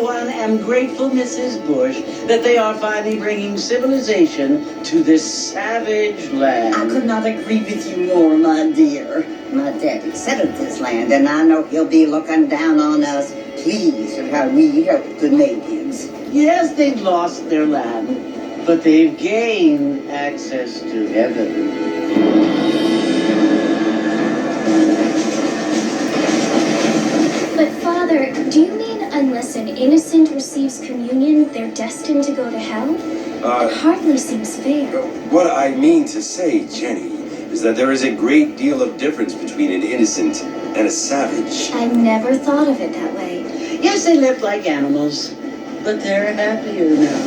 one, am grateful, Mrs. Bush, that they are finally bringing civilization to this savage land. I could not agree with you more, my dear. My daddy settled this land, and I know he'll be looking down on us, pleased at how we helped the natives. Yes, they've lost their land, but they've gained access to heaven. But Father, do you mean unless an innocent receives communion, they're destined to go to hell? It hardly seems fair. What I mean to say, Jenny, is that there is a great deal of difference between an innocent and a savage. I never thought of it that way. Yes, they live like animals, but they're happier now.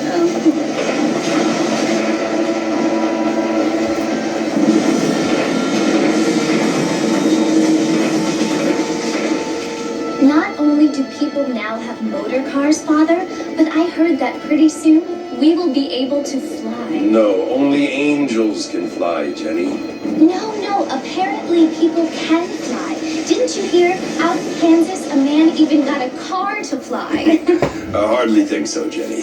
Not only do people now have motor cars, Father, but I heard that pretty soon we will be able to fly. No, only angels can fly, Jenny. No, apparently people can fly. Didn't you hear? Out in Kansas, a man even got a car to fly. I hardly think so, Jenny.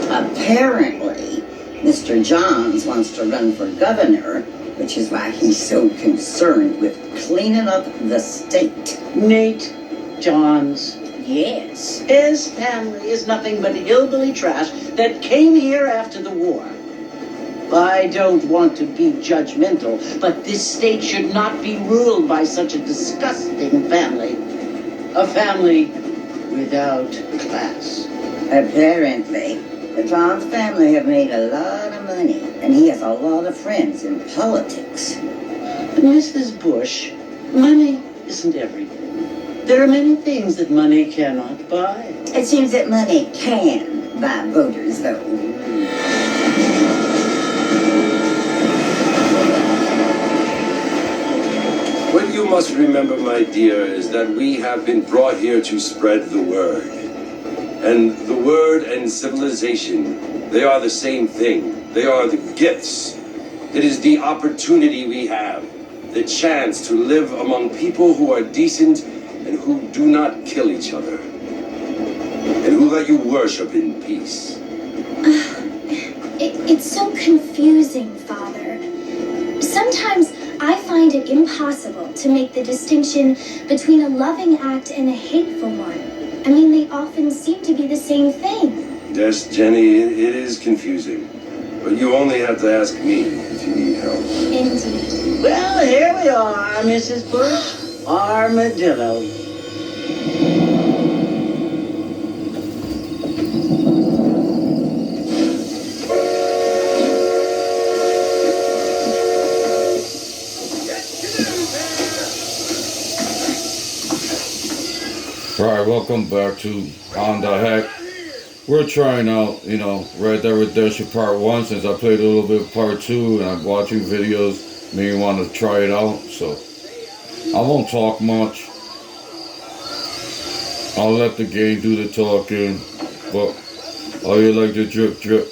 Apparently, Mr. Johns wants to run for governor, which is why he's so concerned with cleaning up the state. Nate Johns. Yes. His family is nothing but hillbilly trash that came here after the war. I don't want to be judgmental, but this state should not be ruled by such a disgusting family. A family without class. Apparently, the Johns family have made a lot of money, and he has a lot of friends in politics. Mrs. Bush, money isn't everything. There are many things that money cannot buy. It seems that money can buy voters, though. What you must remember, my dear, is that we have been brought here to spread the word. And the word and civilization, they are the same thing. They are the gifts. It is the opportunity we have, the chance to live among people who are decent and who do not kill each other, and who let you worship in peace. It's so confusing, Father. Sometimes I find it impossible to make the distinction between a loving act and a hateful one. I mean, they often seem to be the same thing. Yes, Jenny, it is confusing. But you only have to ask me if you need help. Indeed. Well, here we are, Mrs. Bush. Armadillo. Alright, welcome back to On the Heck. We're trying out, Red Dead Redemption Part 1 since I played a little bit of Part 2 and I'm watching videos, made me want to try it out, so I won't talk much. I'll let the game do the talking, but oh, you like the drip drip.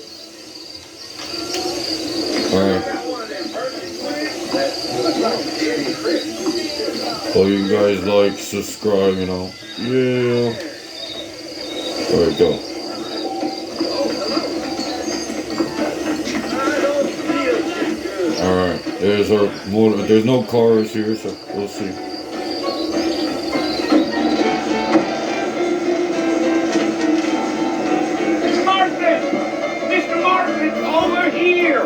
Alright. Oh, you guys like, subscribe, Yeah. There we go. Alright, there's our motor. There's no cars here, so we'll see. Mr. Martin, over here!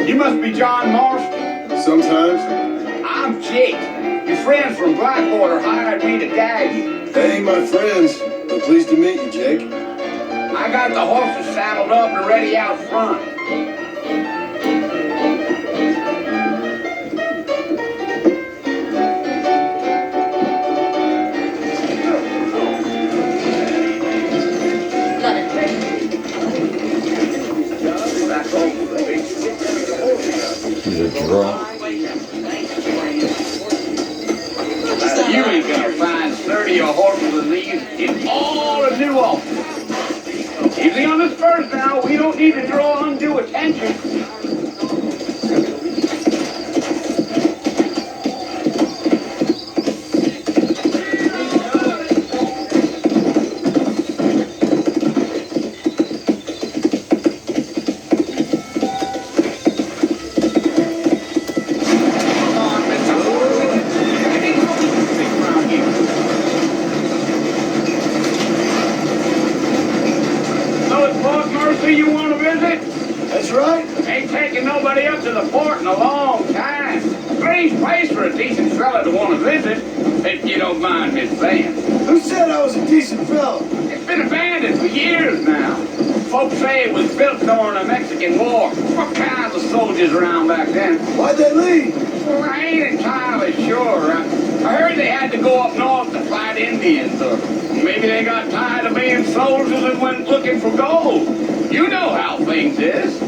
You must be John Marston. Sometimes. I'm Jake. Your friends from Blackwater hired me to guide you. Hey, my friends. I'm pleased to meet you, Jake. I got the horses saddled up and ready out front. You ain't gonna find 30 horses of these in all of New Orleans. Easy on this first now, we don't need to draw undue attention. You want to visit? That's right. Ain't taking nobody up to the fort in a long time. Strange place for a decent fella to want to visit, if you don't mind Miss Van. Who said I was a decent fellow? It's been abandoned for years now. Folks say it was built during the Mexican War. What kinds of soldiers around back then? Why'd they leave? Well, I ain't entirely sure. I heard they had to go up north to fight Indians, or maybe they got tired of being soldiers and went looking for gold. You know how things is.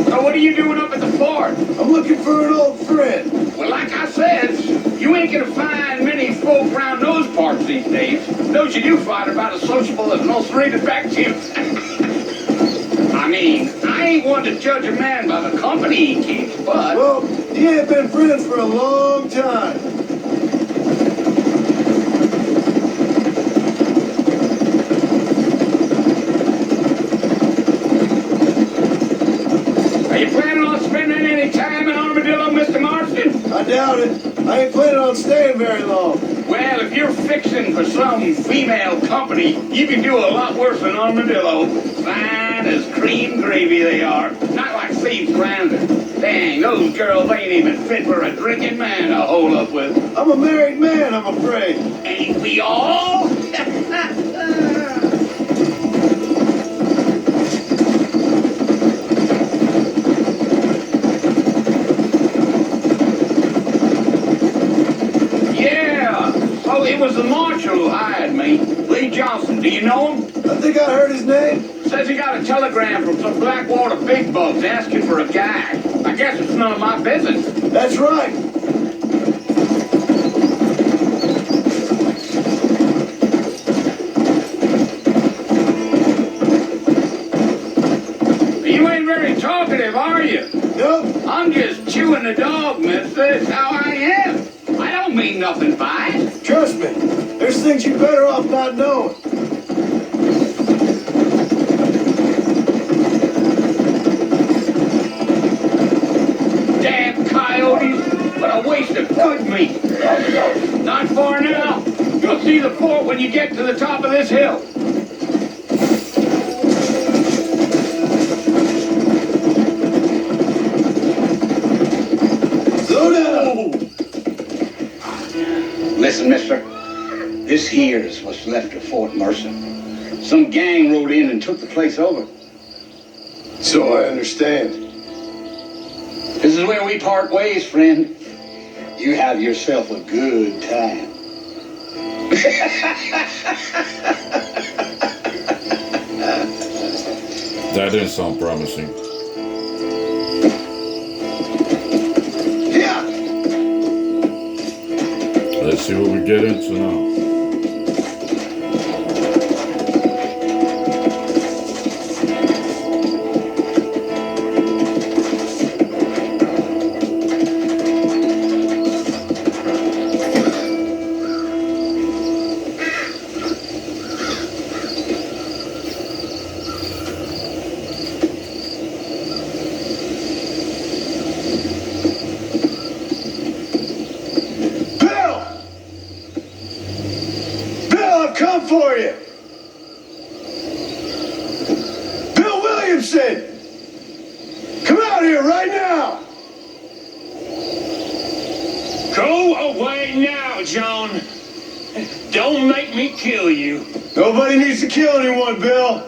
So what are you doing up at the fort? I'm looking for an old friend. Well, like I said, you ain't gonna find many folk around those parts these days. Those you do find are about as sociable as most detectives. I mean, I ain't one to judge a man by the company he keeps, but... Well, he ain't been friends for a long time. Are you planning on spending any time in Armadillo, Mr. Marston? I doubt it. I ain't planning on staying very long. Well, if you're fixing for some female company, you can do a lot worse than Armadillo. Fine as cream gravy they are. Not like Steve's Landon. Dang, those girls ain't even fit for a drinking man to hold up with. I'm a married man, I'm afraid. Ain't we all? Yeah, so it was the marshal who hired me. Lee Johnson, do you know him? I think I heard his name. Says he got a telegram from some Blackwater big bugs asking for a guy. I guess it's none of my business. That's right. You ain't very talkative, are you? Nope. I'm just chewing the dog, mister. That's how I am. I don't mean nothing by it. Trust me. There's things you're better off not knowing. Damn coyotes. What a waste of good meat. Not far now. You'll see the fort when you get to the top of this hill. Slow down. Listen, mister. This here's what's left of Fort Mercer. Some gang rode in and took the place over. So I understand. This is where we part ways, friend. You have yourself a good time. That didn't sound promising. Yeah. Let's see what we get into now. Come for you. Bill Williamson! Come out here right now! Go away now, John. Don't make me kill you. Nobody needs to kill anyone, Bill.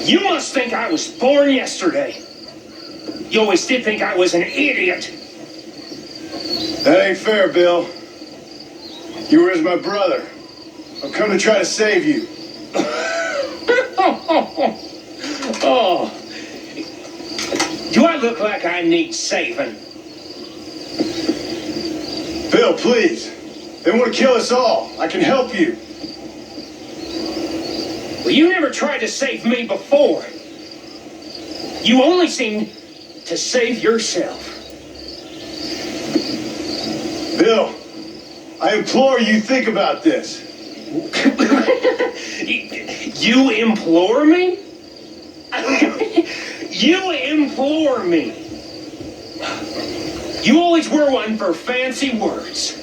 You must think I was born yesterday. You always did think I was an idiot. That ain't fair, Bill. You were as my brother. I've come to try to save you. Oh. Do I look like I need saving? Bill, please. They want to kill us all. I can help you. Well, you never tried to save me before. You only seem to save yourself. Bill, I implore you, think about this. You implore me? You implore me. You always were one for fancy words.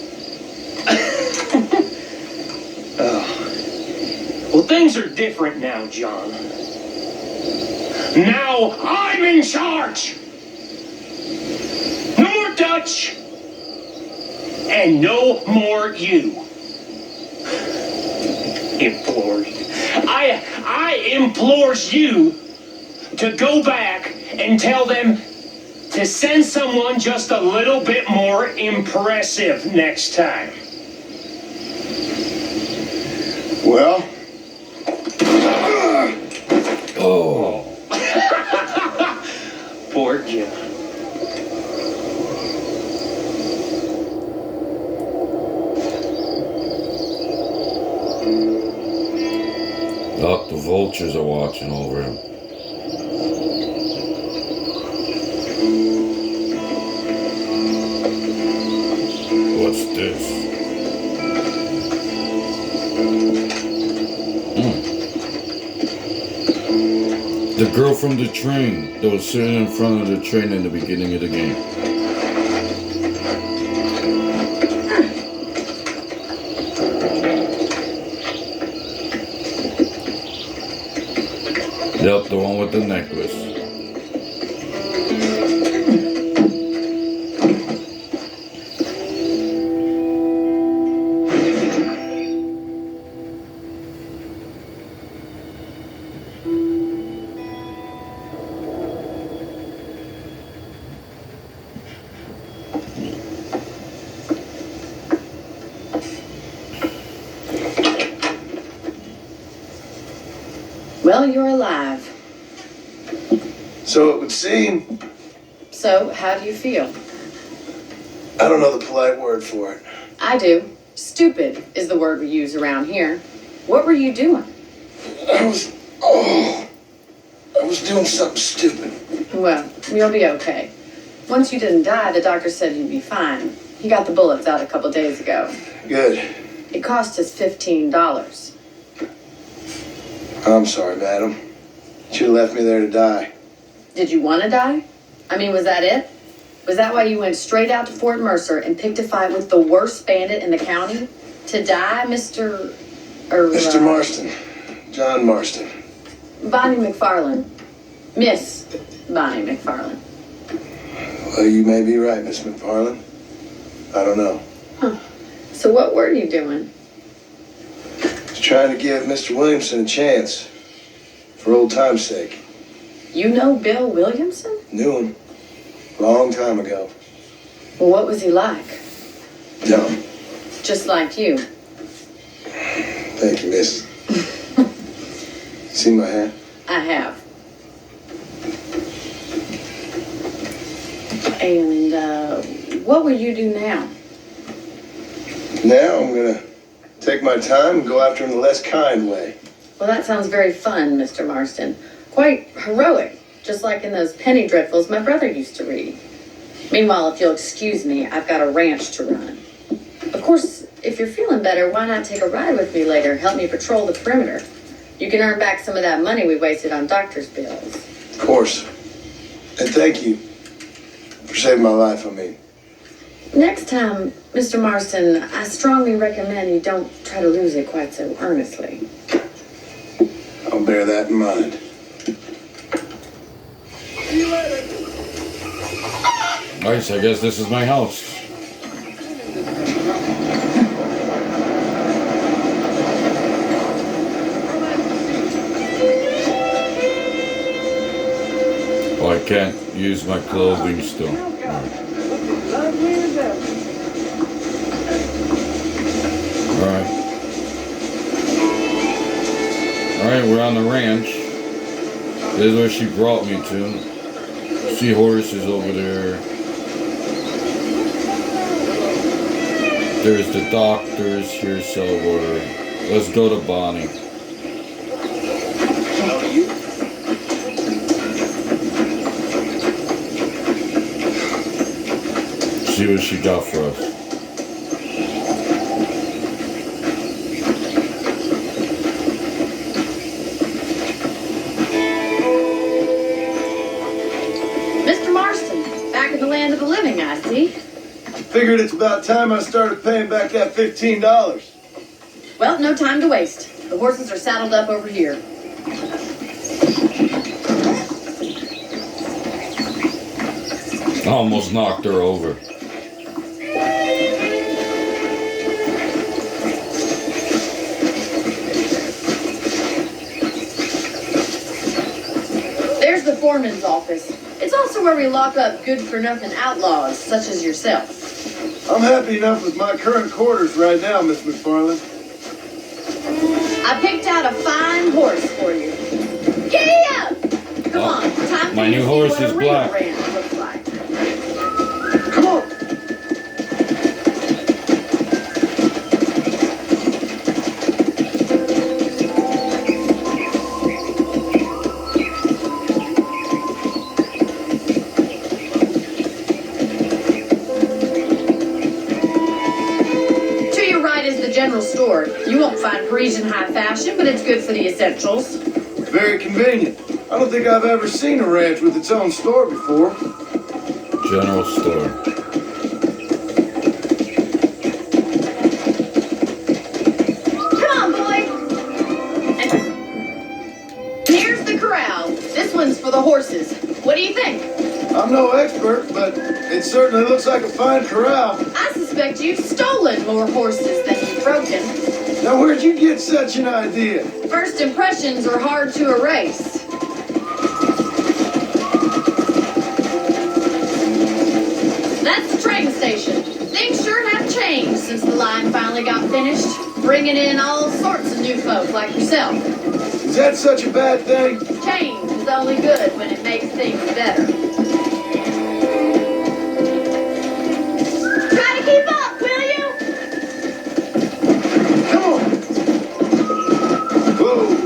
Oh. Well, things are different now, John. Now I'm in charge. No more Dutch. And no more you. Implores. I implores you to go back and tell them to send someone just a little bit more impressive next time. Well, Oh. Poor John. Oh, the vultures are watching over him. What's this? The girl from the train that was sitting in front of the train in the beginning of the game. Yep, the one with the necklace. Well, you're alive. so it would seem. So, how do you feel? I don't know the polite word for it. I do. Stupid is the word we use around here. What were you doing? I was doing something stupid. Well, you'll be okay. Once you didn't die, the doctor said you'd be fine. He got the bullets out a couple days ago. Good. It cost us $15. I'm sorry, madam. You should have left me there to die. Did you want to die? I mean, was that it? Was that why you went straight out to Fort Mercer and picked a fight with the worst bandit in the county? To die, Mr. Mr. Marston. John Marston. Bonnie McFarlane. Miss Bonnie McFarlane. Well, you may be right, Miss McFarlane. I don't know. Huh. So what were you doing? Just trying to give Mr. Williamson a chance. For old time's sake. You know Bill Williamson? Knew him. Long time ago. Well, what was he like? Dumb. Just like you. Thank you, miss. See my hat? I have. And, what will you do now? Now I'm gonna take my time and go after him the less kind way. Well, that sounds very fun, Mr. Marston. Quite heroic, just like in those penny dreadfuls my brother used to read. Meanwhile, if you'll excuse me, I've got a ranch to run. Of course, if you're feeling better, why not take a ride with me later? Help me patrol the perimeter. You can earn back some of that money we wasted on doctor's bills. Of course. And thank you for saving my life, I mean. Next time, Mr. Marston, I strongly recommend you don't try to lose it quite so earnestly. I'll bear that in mind. Nice, I guess this is my house. Oh, I can't use my clothing still. Alright. Alright, we're on the ranch. This is where she brought me to. See horses over there. There's the doctors here somewhere. Let's go to Bonnie. see what she got for us. Mr. Marston, back in the land of the living, I see. Figured it's about time I started paying back that $15. Well, no time to waste. The horses are saddled up over here. I almost knocked her over. There's the foreman's office. It's also where we lock up good-for-nothing outlaws, such as yourself. I'm happy enough with my current quarters right now, Miss McFarland. I picked out a fine horse for you. Giddy up! Come on, time for my you to new see horse what is a real black. ranch looks like. Come on! To your right is the general store. You won't find Parisian high fashion, but it's good for the essentials. Very convenient. I don't think I've ever seen a ranch with its own store before. General store. Come on, boy! And here's the corral. This one's for the horses. What do you think? I'm no expert, but it certainly looks like a fine corral. I suspect you've stolen more horses than you've broken. Now, where'd you get such an idea? First impressions are hard to erase. That's the train station. Things sure have changed since the line finally got finished, bringing in all sorts of new folk like yourself. Is that such a bad thing? Change is only good when it makes things better. Try to keep up, will you? Come on! Whoa!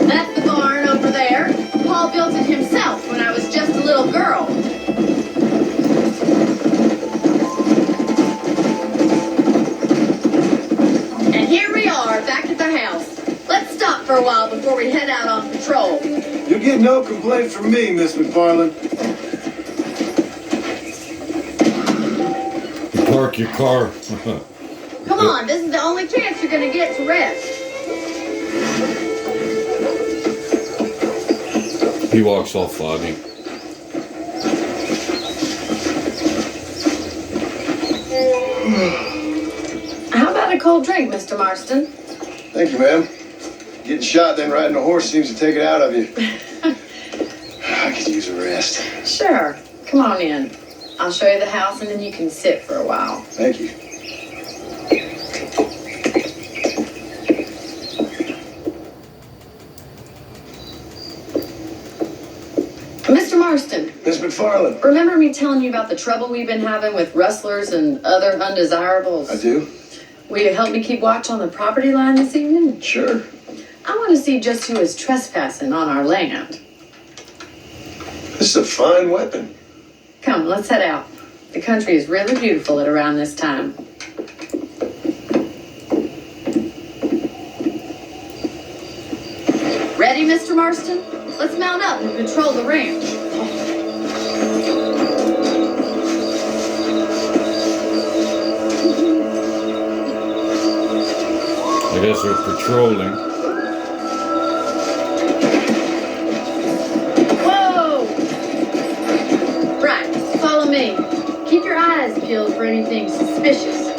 That's the barn over there. Paul built it himself when I was just a little girl. And here we are, back at the house. Let's stop for a while before we head out on patrol. You'll get no complaint from me, Miss McFarland. Park your car. Come on, this is the only chance you're gonna get to rest. He walks all foggy. How about a cold drink, Mr. Marston? Thank you, ma'am. Getting shot, then riding a horse seems to take it out of you. I could use a rest. Sure. Come on in. I'll show you the house and then you can sit for a while. Thank you. Mr. Marston, Miss McFarland. remember me telling you about the trouble we've been having with rustlers and other undesirables? I do? Will you help me keep watch on the property line this evening? Sure. I want to see just who is trespassing on our land. This is a fine weapon. Come, let's head out. The country is really beautiful at around this time. Ready, Mr. Marston? Let's mount up and patrol the ranch. I guess we're patrolling. Whoa! Right, follow me. Keep your eyes peeled for anything suspicious.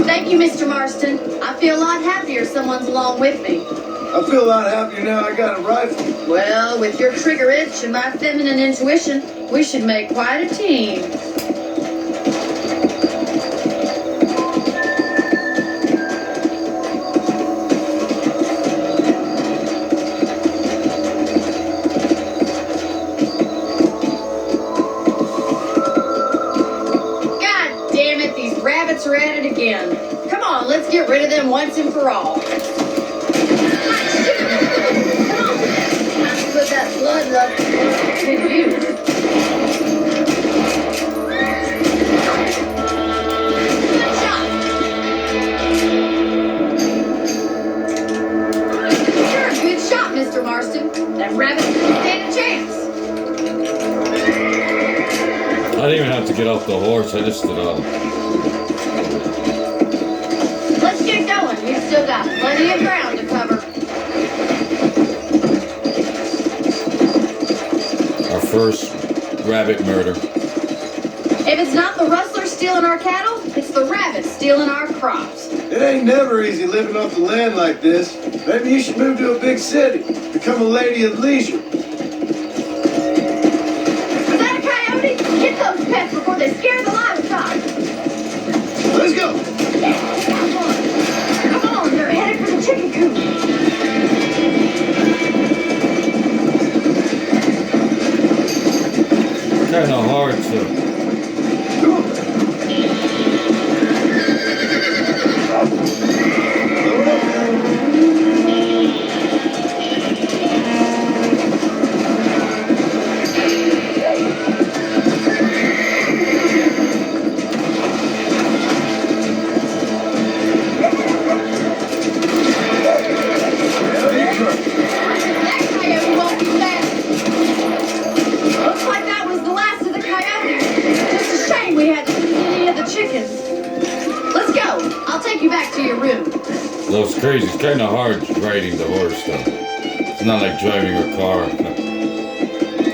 Thank you, Mr. Marston. I feel a lot happier someone's along with me. I feel a lot happier now I got a rifle. Well, with your trigger itch and my feminine intuition, we should make quite a team. for all. Come on, time to put that blood love to use. Good shot. You're a good shot, Mr. Marston. That rabbit didn't stand a chance. I didn't even have to get off the horse. I just stood up. Let's get going. We've still got plenty of ground to cover. Our first rabbit murder. If it's not the rustler stealing our cattle, it's the rabbit stealing our crops. It ain't never easy living off the land like this. Maybe you should move to a big city. Become a lady of leisure. Is that a coyote? Get those pets before they scare the livestock. Let's go. Come on, they're headed for the chicken coop. Kind of hard to. That coyote won't be fast. Looks like that was the last of the coyotes. Just a shame we had to lose any of the chickens. Let's go. I'll take you back to your room. That was crazy. It's kind of hard riding the horse, though. It's not like driving a car.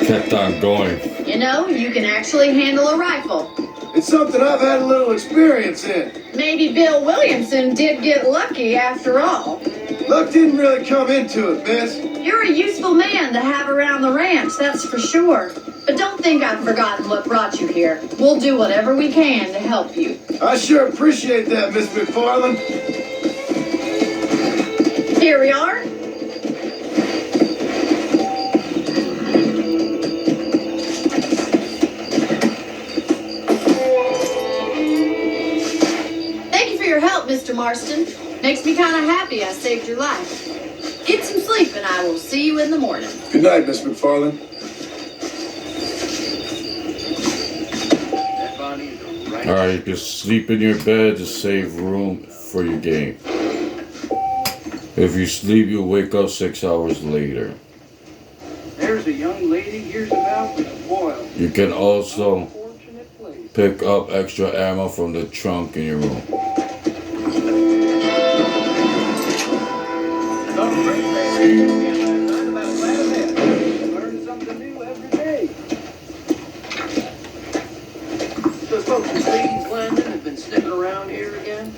Kept on going. You know, you can actually handle a rifle. It's something I've had a little experience in. Maybe Bill Williamson did get lucky after all. Luck didn't really come into it, miss. You're a useful man to have around the ranch, that's for sure. But don't think I've forgotten what brought you here. We'll do whatever we can to help you. I sure appreciate that, Miss McFarland. Here we are. Thank you for your help, Mr. Marston. Makes me kind of happy I saved your life. Get some sleep and I will see you in the morning. Good night, Miss McFarland. Alright, you can sleep in your bed to save room for your game. If you sleep, you'll wake up 6 hours later. There's a young lady here's about to spoil. You can also Unfortunate place. pick up extra ammo from the trunk in your room. Learn something new every day. Those folks in Stevens Landing have been sticking around here again.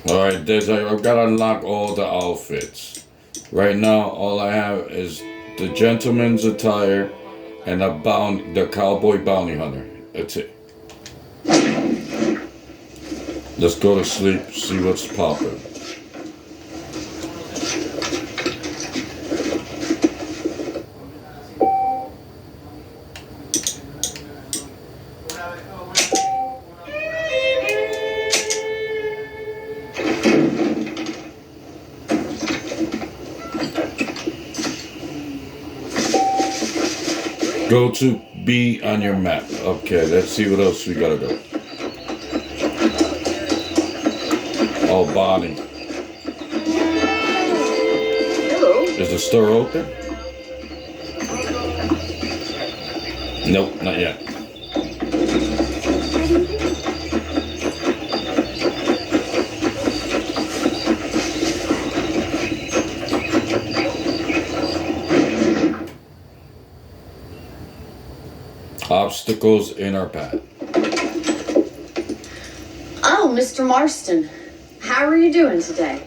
Alright, I've got to unlock all the outfits. Right now, all I have is the gentleman's attire and the cowboy bounty hunter. That's it. Let's go to sleep, see what's popping. Go to B on your map. Okay, let's see what else we gotta go. Oh, Bonnie. Hello. Is the store open? Nope, not yet. Obstacles in our path. Oh, Mr. Marston. How are you doing today?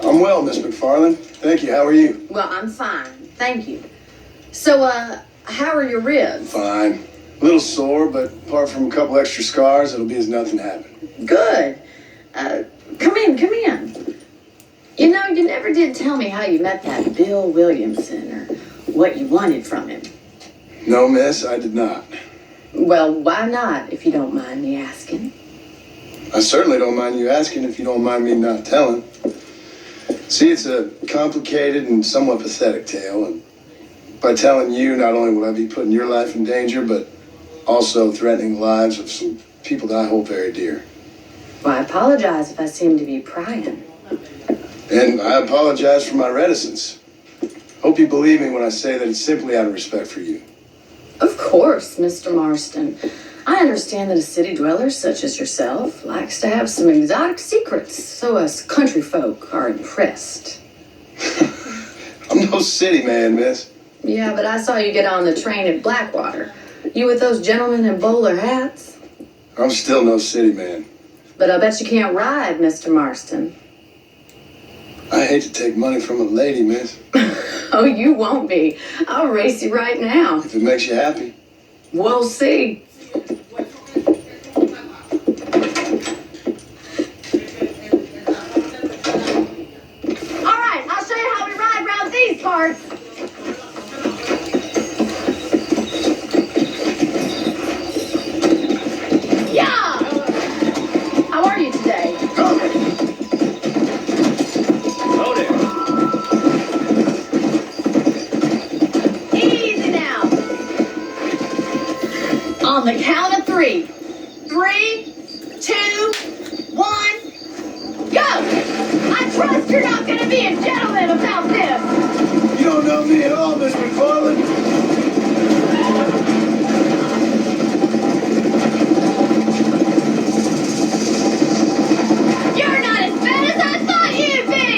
I'm well, Miss McFarland. Thank you. How are you? Well, I'm fine. Thank you. So, how are your ribs? Fine. A little sore, but apart from a couple extra scars, it'll be as nothing happened. Good. Come in. You know, you never did tell me how you met that Bill Williamson or what you wanted from him. No, miss, I did not. Well, why not, if you don't mind me asking? I certainly don't mind you asking if you don't mind me not telling. See, it's a complicated and somewhat pathetic tale, and by telling you, not only will I be putting your life in danger, but also threatening the lives of some people that I hold very dear. Well, I apologize if I seem to be prying. And I apologize for my reticence. Hope you believe me when I say that it's simply out of respect for you. Of course, Mr. Marston. I understand that a city dweller such as yourself likes to have some exotic secrets, so us country folk are impressed. I'm no city man, miss. Yeah, but I saw you get on the train at Blackwater. You with those gentlemen in bowler hats? I'm still no city man. But I bet you can't ride, Mr. Marston. I hate to take money from a lady, miss. Oh, you won't be. I'll race you right now. If it makes you happy. We'll see. All right, I'll show you how we ride around these parts. Yeah! How are you today? Oh, there. Easy now. On the count of 3. 3, 2, 1, go! I trust you're not gonna be a gentleman about this. You don't know me at all, Miss McFarland. You're not as bad as I thought you'd be.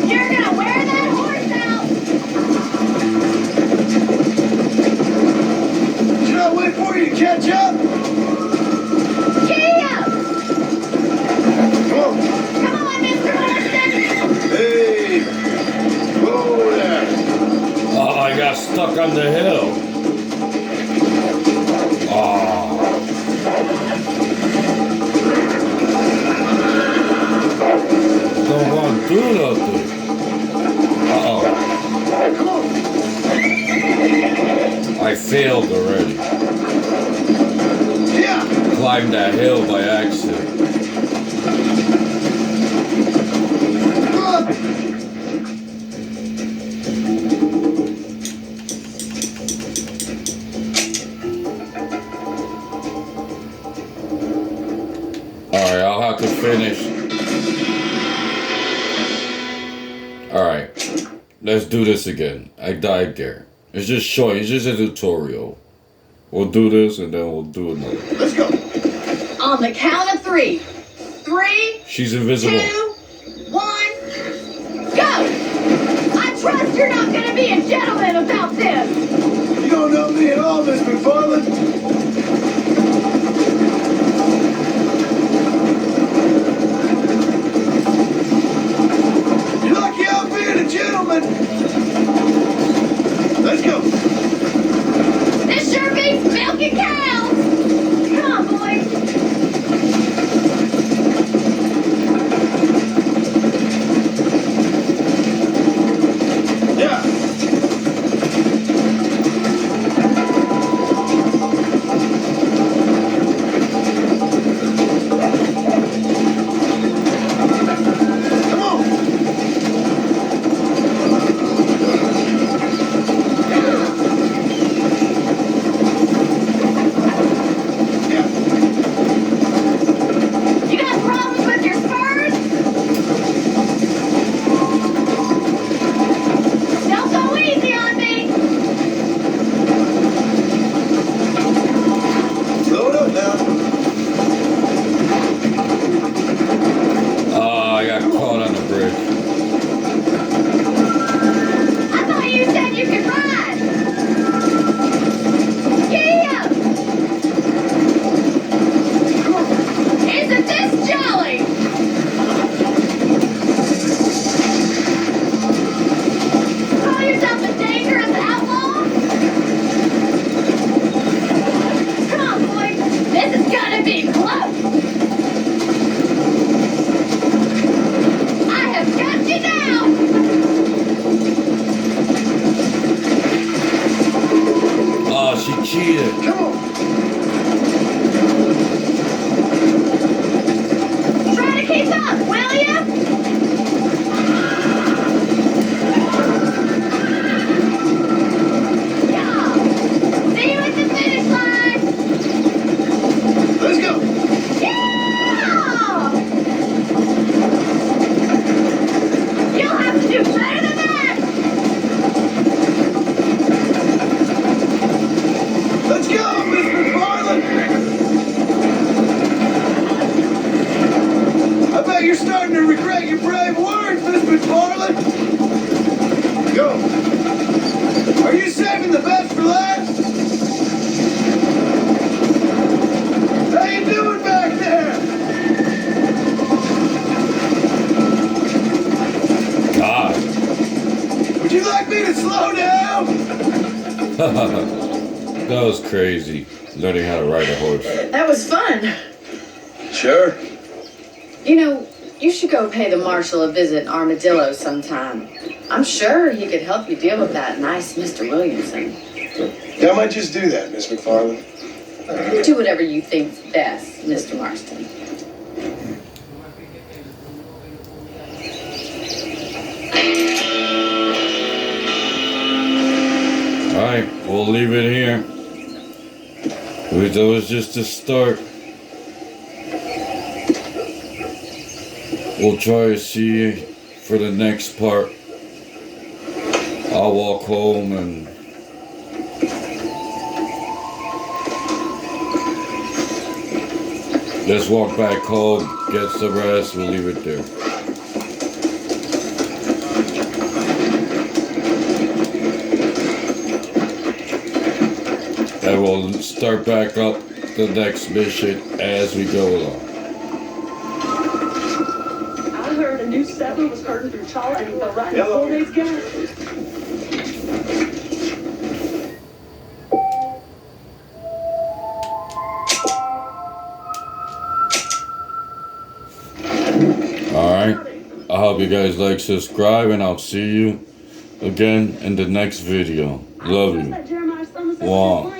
You're gonna wear that horse out. Should I wait for you to catch up? Giddy up. Come on. Come on, Mr. Marston. Hey. Whoa there. Oh, I got stuck on the hill. Oh. Don't want to do nothing. Uh-oh. I failed already. Yeah. Climbed that hill by accident. Alright, I'll have to finish. Alright, let's do this again. I died there. It's just short, it's just a tutorial. We'll do this and then we'll do another. Let's go. On the count of 3. 3, She's invisible. 2, 1, go! I trust you're not gonna be a gentleman about this. You don't know me at all, Miss McFarland. You're lucky I'm being a gentleman. Let's go. This sure beats milking cows. Come on, boys. Yeah. you're starting to regret your brave words, Miss McFarland. Go. Are you saving the best for last? How you doing back there? God. Would you like me to slow down? That was crazy. Learning how to ride a horse. That was fun. Sure. You know, you should go pay the marshal a visit in Armadillo sometime. I'm sure he could help you deal with that nice Mr. Williamson. Yeah, I might just do that, Miss McFarland. Do whatever you think's best, Mr. Marston. Alright, we'll leave it here. That was just the start. We'll try to see for the next part. I'll walk home and let's walk back home, get some rest, we'll leave it there. And we'll start back up the next mission as we go along. I heard a new settler was herding through Chala and he fell right in the 4 days gas. Alright, I hope you guys like, subscribe, and I'll see you again in the next video. Love you. Wow.